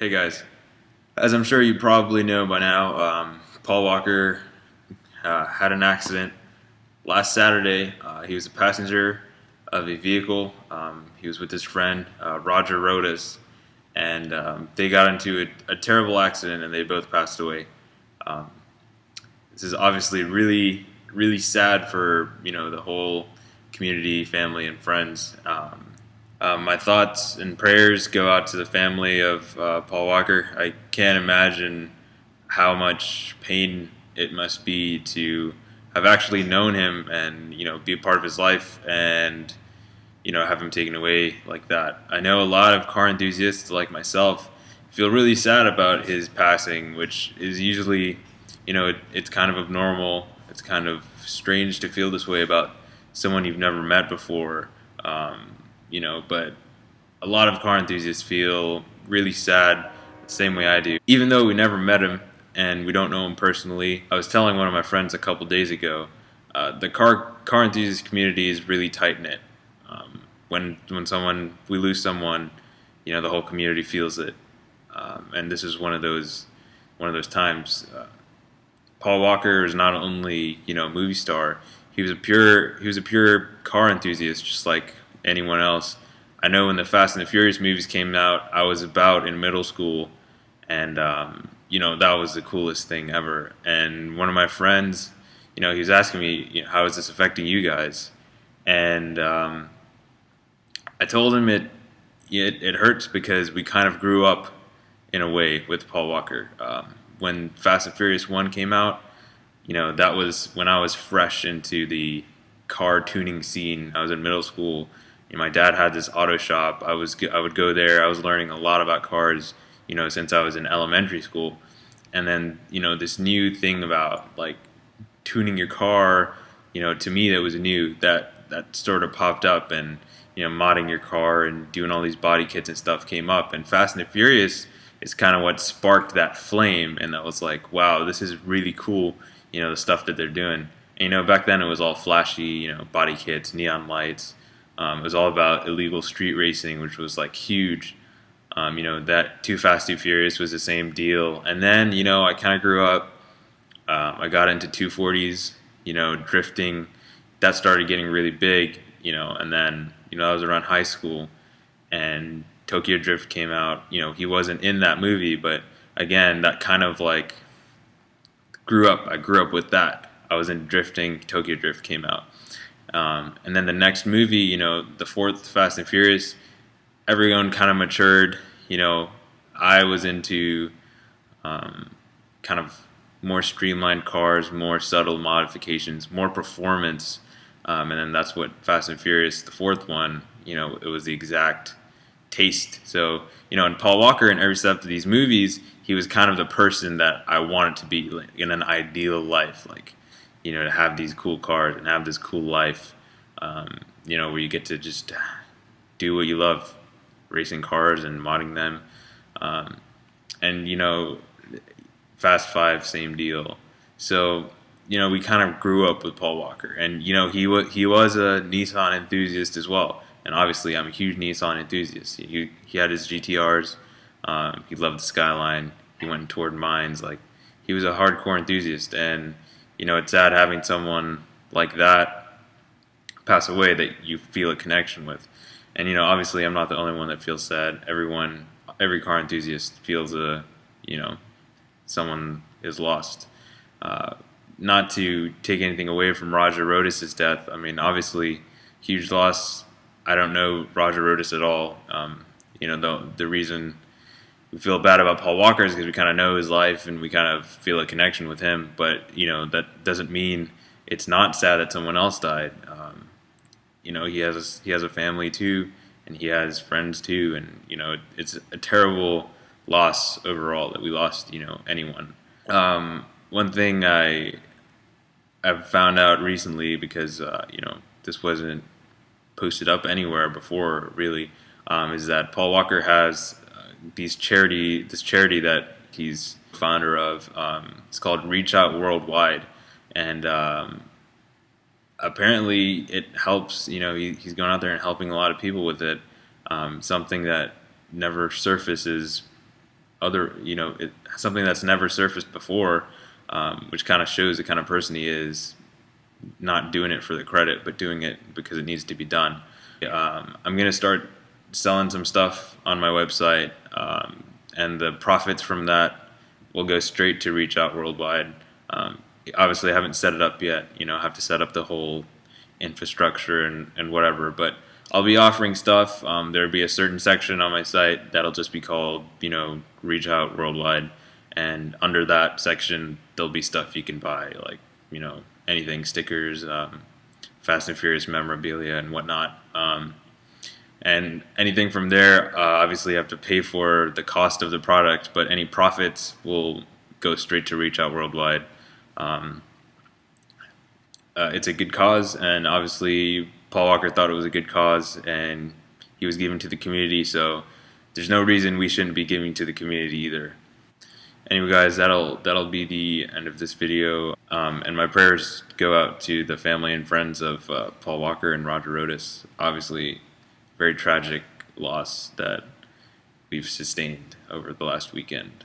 Hey guys, as I'm sure you probably know by now, Paul Walker had an accident last Saturday. He was a passenger of a vehicle. He was with his friend Roger Rodas, and they got into a terrible accident, and they both passed away. Um, this is obviously really, really sad for the whole community, family, and friends. My thoughts and prayers go out to the family of Paul Walker. I can't imagine how much pain it must be to have actually known him and be a part of his life and have him taken away like that. I know a lot of car enthusiasts like myself feel really sad about his passing, which is usually it's kind of abnormal. It's kind of strange to feel this way about someone you've never met before. But a lot of car enthusiasts feel really sad the same way I do. Even though we never met him and we don't know him personally, I was telling one of my friends a couple days ago, the car enthusiast community is really tight knit. When we lose someone, the whole community feels it, and this is one of those times. Paul Walker is not only a movie star. He was a pure car enthusiast, just like anyone else. I know when the Fast and the Furious movies came out, I was about in middle school, and that was the coolest thing ever. And one of my friends, he was asking me, how is this affecting you guys? And I told him it hurts because we kind of grew up in a way with Paul Walker. When Fast and Furious 1 came out, that was when I was fresh into the car tuning scene. I was in middle school. My dad had this auto shop. I would go there. I was learning a lot about cars, since I was in elementary school. And then, this new thing about like tuning your car, to me that was new. That sort of popped up, and modding your car and doing all these body kits and stuff came up. And Fast and the Furious is kind of what sparked that flame, and that was like, wow, this is really cool. The stuff that they're doing. And, back then it was all flashy, body kits, neon lights. It was all about illegal street racing, which was like huge. That Too Fast, Too Furious was the same deal. And then, I kind of grew up. I got into 240s, drifting. That started getting really big, and then, I was around high school, and Tokyo Drift came out. He wasn't in that movie, but again, that kind of like I grew up with that. I was in drifting. Tokyo Drift came out. And then the next movie, the fourth Fast and Furious, everyone kind of matured. I was into kind of more streamlined cars, more subtle modifications, more performance. And then that's what Fast and Furious, the fourth one, it was the exact taste. So, and Paul Walker in every step of these movies, he was kind of the person that I wanted to be like, in an ideal life. Like, to have these cool cars and have this cool life, where you get to just do what you love, racing cars and modding them. And, Fast Five, same deal. So, we kind of grew up with Paul Walker. And, he was a Nissan enthusiast as well. And obviously, I'm a huge Nissan enthusiast. He had his GTRs. He loved the Skyline. He went toward mines. Like, he was a hardcore enthusiast. And, it's sad having someone like that pass away that you feel a connection with. And, obviously, I'm not the only one that feels sad. Every car enthusiast feels someone is lost. Not to take anything away from Roger Rodas' death. I mean, obviously, huge loss. I don't know Roger Rodas at all. The reason we feel bad about Paul Walker is because we kind of know his life and we kind of feel a connection with him. But that doesn't mean it's not sad that someone else died. He has a family too, and he has friends too, and it's a terrible loss overall that we lost anyone. One thing I've found out recently, because this wasn't posted up anywhere before really, is that Paul Walker has this charity that he's founder of. It's called Reach Out Worldwide, and apparently it helps. He's going out there and helping a lot of people with it. Something that never surfaces other, something that's never surfaced before, which kind of shows the kind of person he is, not doing it for the credit, but doing it because it needs to be done. I'm gonna start selling some stuff on my website, and the profits from that will go straight to Reach Out Worldwide. Obviously, I haven't set it up yet. I have to set up the whole infrastructure and whatever, but I'll be offering stuff. There'll be a certain section on my site that'll just be called, Reach Out Worldwide, and under that section there'll be stuff you can buy, like, anything, stickers, Fast and Furious memorabilia, and whatnot. And anything from there, obviously, you have to pay for the cost of the product, but any profits will go straight to Reach Out Worldwide. Um, it's a good cause, and obviously Paul Walker thought it was a good cause, and he was giving to the community, so there's no reason we shouldn't be giving to the community either. Anyway, guys, that'll be the end of this video, and my prayers go out to the family and friends of Paul Walker and Roger Rodas. Obviously, very tragic loss that we've sustained over the last weekend.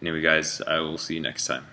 Anyway, guys, I will see you next time.